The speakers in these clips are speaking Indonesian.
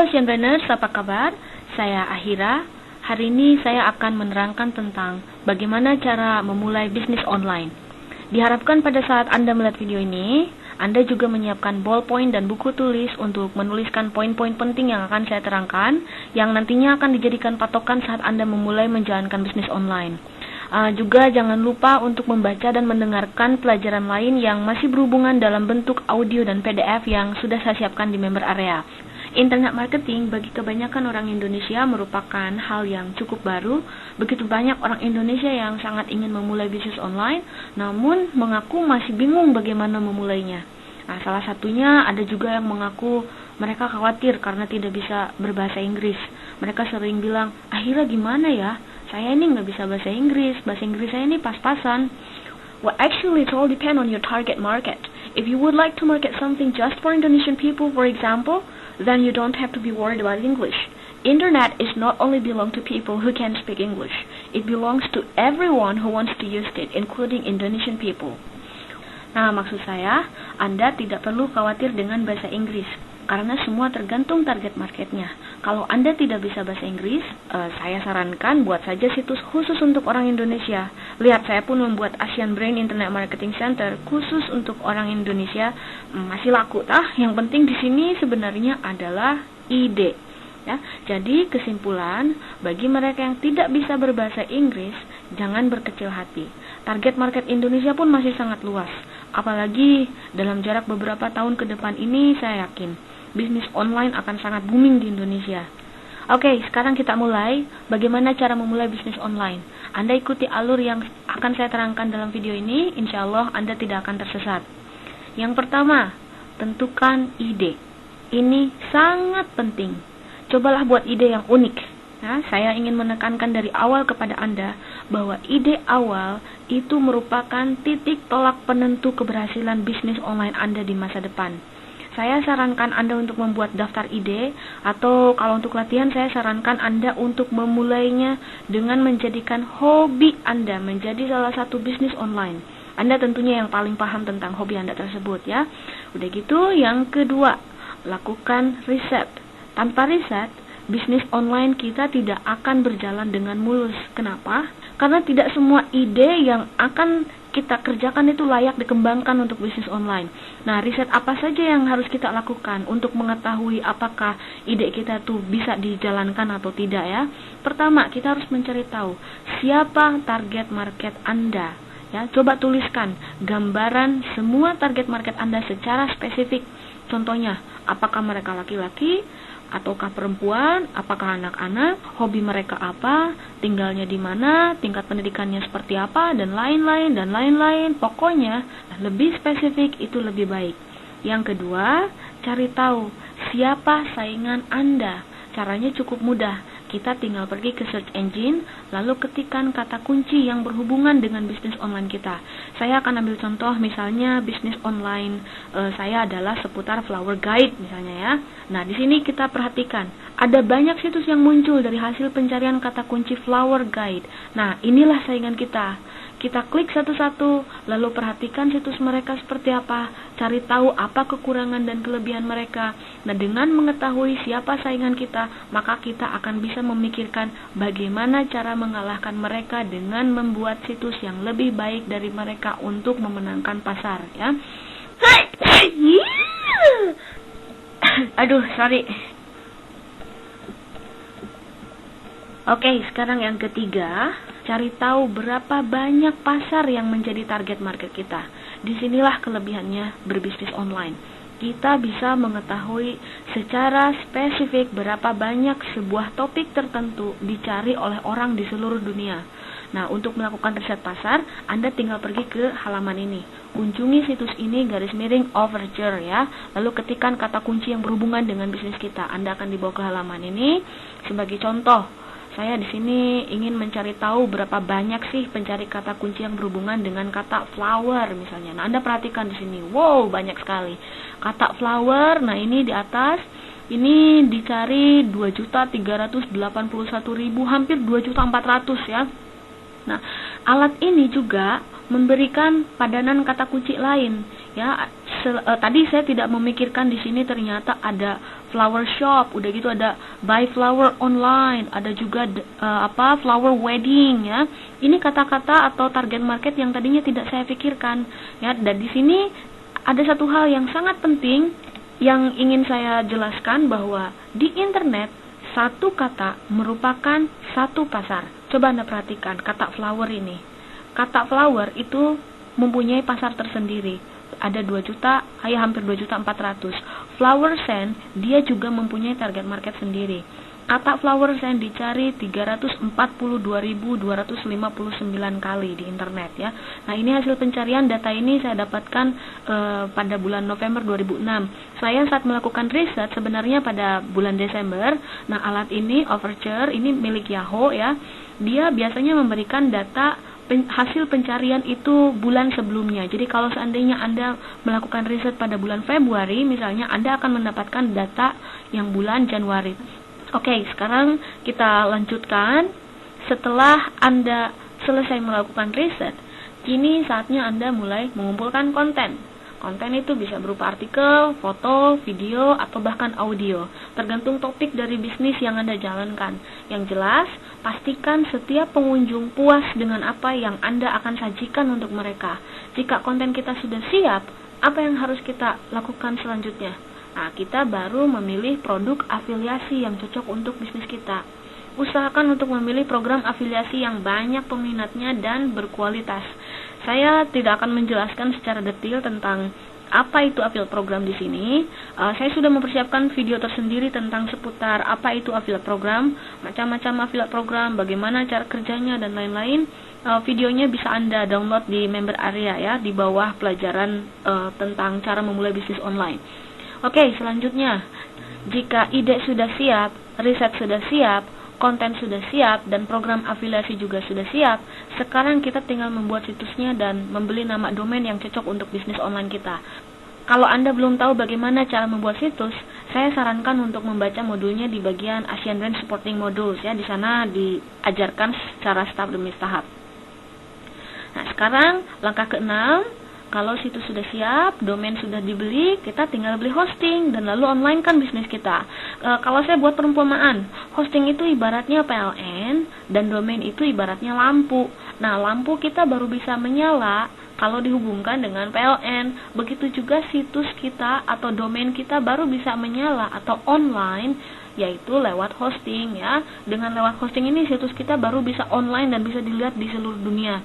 Halo Shenreners, apa kabar? Saya Ahira. Hari ini saya akan menerangkan tentang bagaimana cara memulai bisnis online. Diharapkan pada saat Anda melihat video ini, Anda juga menyiapkan ballpoint dan buku tulis untuk menuliskan poin-poin penting yang akan saya terangkan, yang nantinya akan dijadikan patokan saat Anda memulai menjalankan bisnis online. Juga jangan lupa untuk membaca dan mendengarkan pelajaran lain yang masih berhubungan dalam bentuk audio dan PDF yang sudah saya siapkan di member area. Internet marketing bagi kebanyakan orang Indonesia merupakan hal yang cukup baru. Begitu banyak orang Indonesia yang sangat ingin memulai bisnis online, namun mengaku masih bingung bagaimana memulainya. Salah satunya ada juga yang mengaku mereka khawatir karena tidak bisa berbahasa Inggris. Mereka sering bilang, "Akhirnya gimana ya? Saya ini nggak bisa bahasa Inggris saya ini pas-pasan." Well, actually it all depends on your target market. If you would like to market something just for Indonesian people, for example, then you don't have to be worried about English. Internet is not only belong to people who can speak English. It belongs to everyone who wants to use it, including Indonesian people. Nah, maksud saya, Anda tidak perlu khawatir dengan bahasa Inggris, karena semua tergantung target marketnya. Kalau Anda tidak bisa bahasa Inggris, saya sarankan buat saja situs khusus untuk orang Indonesia. Lihat, saya pun membuat Asian Brain Internet Marketing Center khusus untuk orang Indonesia. Masih laku tah. Yang penting di sini sebenarnya adalah ide. Ya, jadi kesimpulan, bagi mereka yang tidak bisa berbahasa Inggris, jangan berkecil hati. Target market Indonesia pun masih sangat luas. Apalagi dalam jarak beberapa tahun ke depan ini, saya yakin bisnis online akan sangat booming di Indonesia. Oke, sekarang kita mulai. Bagaimana cara memulai bisnis online? Anda ikuti alur yang akan saya terangkan dalam video ini, insya Allah Anda tidak akan tersesat. Yang pertama, tentukan ide. Ini sangat penting. Cobalah buat ide yang unik. Nah, saya ingin menekankan dari awal kepada Anda bahwa ide awal itu merupakan titik tolak penentu keberhasilan bisnis online Anda di masa depan. Saya sarankan Anda untuk membuat daftar ide, atau kalau untuk latihan saya sarankan Anda untuk memulainya dengan menjadikan hobi Anda menjadi salah satu bisnis online. Anda tentunya yang paling paham tentang hobi Anda tersebut ya. Udah gitu, yang kedua, lakukan riset. Tanpa riset, bisnis online kita tidak akan berjalan dengan mulus. Kenapa? Karena tidak semua ide yang akan kita kerjakan itu layak dikembangkan untuk bisnis online. Nah, riset apa saja yang harus kita lakukan untuk mengetahui apakah ide kita tuh bisa dijalankan atau tidak ya? Pertama, kita harus mencari tahu siapa target market Anda. Ya, coba tuliskan gambaran semua target market Anda secara spesifik. Contohnya, apakah mereka laki-laki ataukah perempuan, apakah anak-anak, hobi mereka apa, tinggalnya di mana, tingkat pendidikannya seperti apa, dan lain-lain. Pokoknya, lebih spesifik itu lebih baik. Yang kedua, cari tahu siapa saingan Anda. Caranya cukup mudah. Kita tinggal pergi ke search engine, lalu ketikkan kata kunci yang berhubungan dengan bisnis online kita. Saya akan ambil contoh, misalnya bisnis online saya adalah seputar flower guide misalnya ya. Nah, di sini kita perhatikan, ada banyak situs yang muncul dari hasil pencarian kata kunci flower guide. Nah, inilah saingan kita. Kita klik satu-satu, lalu perhatikan situs mereka seperti apa, cari tahu apa kekurangan dan kelebihan mereka. Nah, dengan mengetahui siapa saingan kita, maka kita akan bisa memikirkan bagaimana cara mengalahkan mereka dengan membuat situs yang lebih baik dari mereka untuk memenangkan pasar, ya. Aduh, sorry. Oke, sekarang yang ketiga, cari tahu berapa banyak pasar yang menjadi target market kita. Disinilah kelebihannya berbisnis online. Kita bisa mengetahui secara spesifik berapa banyak sebuah topik tertentu dicari oleh orang di seluruh dunia. Nah, untuk melakukan riset pasar, Anda tinggal pergi ke halaman ini. Kunjungi situs ini _overture ya. Lalu ketikkan kata kunci yang berhubungan dengan bisnis kita. Anda akan dibawa ke halaman ini. Sebagai contoh, saya di sini ingin mencari tahu berapa banyak sih pencari kata kunci yang berhubungan dengan kata flower misalnya. Nah, Anda perhatikan di sini. Wow, banyak sekali. Kata flower, nah ini di atas, ini dicari 2.381.000, hampir 2.400.000 ya. Nah, alat ini juga memberikan padanan kata kunci lain ya. Tadi saya tidak memikirkan di sini ternyata ada flower shop, udah gitu ada buy flower online, ada juga flower wedding ya. Ini kata-kata atau target market yang tadinya tidak saya pikirkan ya. Dan di sini ada satu hal yang sangat penting yang ingin saya jelaskan, bahwa di internet satu kata merupakan satu pasar. Coba Anda perhatikan kata flower ini. Kata flower itu mempunyai pasar tersendiri. Ada 2 juta, hampir 2.400.000. Flower scent dia juga mempunyai target market sendiri. Kata flower scent dicari 342.259 kali di internet ya. Nah, ini hasil pencarian data ini saya dapatkan pada bulan November 2006. Saya saat melakukan riset sebenarnya pada bulan Desember. Nah, alat ini Overture ini milik Yahoo ya. Dia biasanya memberikan data hasil pencarian itu bulan sebelumnya. Jadi kalau seandainya Anda melakukan riset pada bulan Februari misalnya, Anda akan mendapatkan data yang bulan Januari. Oke, sekarang kita lanjutkan. Setelah Anda selesai melakukan riset, kini saatnya Anda mulai mengumpulkan konten. Konten itu bisa berupa artikel, foto, video, atau bahkan audio, tergantung topik dari bisnis yang Anda jalankan. Yang jelas, pastikan setiap pengunjung puas dengan apa yang Anda akan sajikan untuk mereka. Jika konten kita sudah siap, apa yang harus kita lakukan selanjutnya? Nah, kita baru memilih produk afiliasi yang cocok untuk bisnis kita. Usahakan untuk memilih program afiliasi yang banyak peminatnya dan berkualitas. Saya tidak akan menjelaskan secara detail tentang apa itu affiliate program di sini. Saya sudah mempersiapkan video tersendiri tentang seputar apa itu affiliate program, macam-macam affiliate program, bagaimana cara kerjanya dan lain-lain. Videonya bisa Anda download di member area ya, di bawah pelajaran tentang cara memulai bisnis online. Oke, selanjutnya, jika ide sudah siap, riset sudah siap, konten sudah siap, dan program afiliasi juga sudah siap, sekarang kita tinggal membuat situsnya dan membeli nama domain yang cocok untuk bisnis online kita. Kalau Anda belum tahu bagaimana cara membuat situs, saya sarankan untuk membaca modulnya di bagian Asian Brand Supporting Modules ya. Di sana diajarkan secara tahap demi tahap. Nah, sekarang langkah ke-6. Kalau situs sudah siap, domain sudah dibeli, kita tinggal beli hosting dan lalu online kan bisnis kita. Kalau saya buat perumpamaan, hosting itu ibaratnya PLN dan domain itu ibaratnya lampu. Nah, lampu kita baru bisa menyala kalau dihubungkan dengan PLN. Begitu juga situs kita atau domain kita baru bisa menyala atau online, yaitu lewat hosting ya. Dengan lewat hosting ini situs kita baru bisa online dan bisa dilihat di seluruh dunia.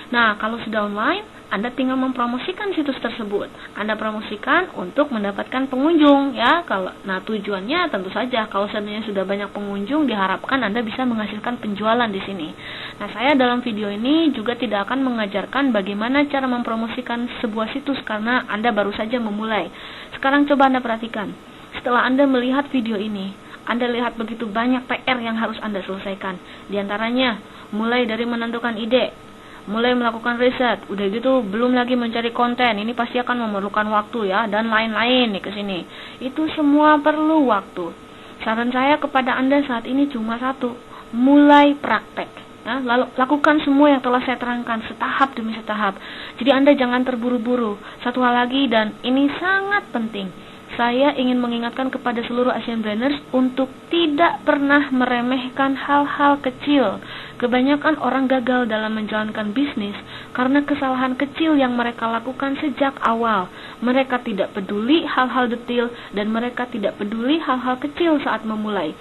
Nah, kalau sudah online, Anda tinggal mempromosikan situs tersebut. Anda promosikan untuk mendapatkan pengunjung ya. Nah, tujuannya tentu saja kalau seandainya sudah banyak pengunjung, diharapkan Anda bisa menghasilkan penjualan di sini. Nah, saya dalam video ini juga tidak akan mengajarkan bagaimana cara mempromosikan sebuah situs karena Anda baru saja memulai. Sekarang coba Anda perhatikan. Setelah Anda melihat video ini, Anda lihat begitu banyak PR yang harus Anda selesaikan. Di antaranya, mulai dari menentukan ide, mulai melakukan riset, udah gitu belum lagi mencari konten, ini pasti akan memerlukan waktu ya, dan lain-lain nih ke sini. Itu semua perlu waktu. Saran saya kepada Anda saat ini cuma satu, mulai praktek. Ya, lalu lakukan semua yang telah saya terangkan setahap demi setahap. Jadi Anda jangan terburu-buru. Satu hal lagi, dan ini sangat penting, saya ingin mengingatkan kepada seluruh Asian Branders untuk tidak pernah meremehkan hal-hal kecil. Kebanyakan orang gagal dalam menjalankan bisnis karena kesalahan kecil yang mereka lakukan sejak awal. Mereka tidak peduli hal-hal detail dan mereka tidak peduli hal-hal kecil saat memulai.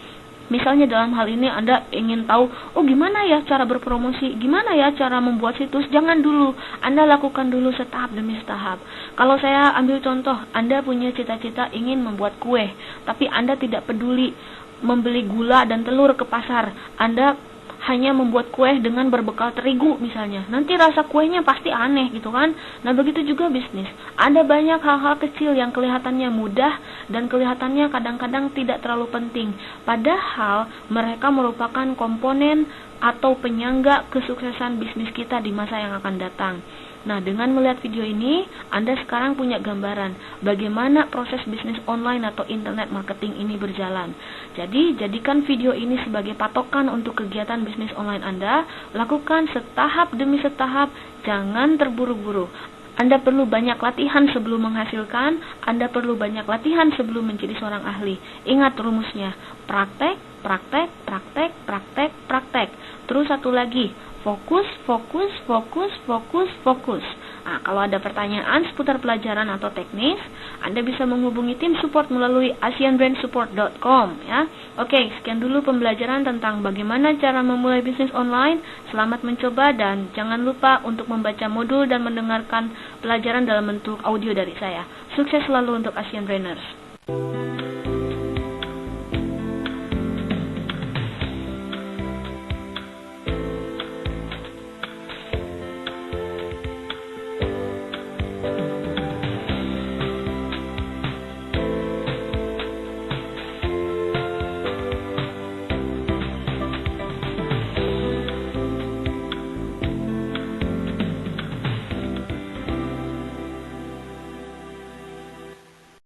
Misalnya dalam hal ini Anda ingin tahu, gimana ya cara berpromosi, gimana ya cara membuat situs, jangan dulu. Anda lakukan dulu setahap demi setahap. Kalau saya ambil contoh, Anda punya cita-cita ingin membuat kue, tapi Anda tidak peduli membeli gula dan telur ke pasar. Anda hanya membuat kue dengan berbekal terigu misalnya. Nanti rasa kuenya pasti aneh gitu kan. Nah, begitu juga bisnis. Ada banyak hal-hal kecil yang kelihatannya mudah dan kelihatannya kadang-kadang tidak terlalu penting. Padahal mereka merupakan komponen atau penyangga kesuksesan bisnis kita di masa yang akan datang. Nah, dengan melihat video ini, Anda sekarang punya gambaran bagaimana proses bisnis online atau internet marketing ini berjalan. Jadi, jadikan video ini sebagai patokan untuk kegiatan bisnis online Anda. Lakukan setahap demi setahap, jangan terburu-buru. Anda perlu banyak latihan sebelum menghasilkan, Anda perlu banyak latihan sebelum menjadi seorang ahli. Ingat rumusnya, praktek, praktek, praktek, praktek, praktek. Terus satu lagi, fokus, fokus, fokus, fokus, fokus. Nah, kalau ada pertanyaan seputar pelajaran atau teknis, Anda bisa menghubungi tim support melalui asianbrandsupport.com ya. Oke, sekian dulu pembelajaran tentang bagaimana cara memulai bisnis online. Selamat mencoba dan jangan lupa untuk membaca modul dan mendengarkan pelajaran dalam bentuk audio dari saya. Sukses selalu untuk Asian Brainers.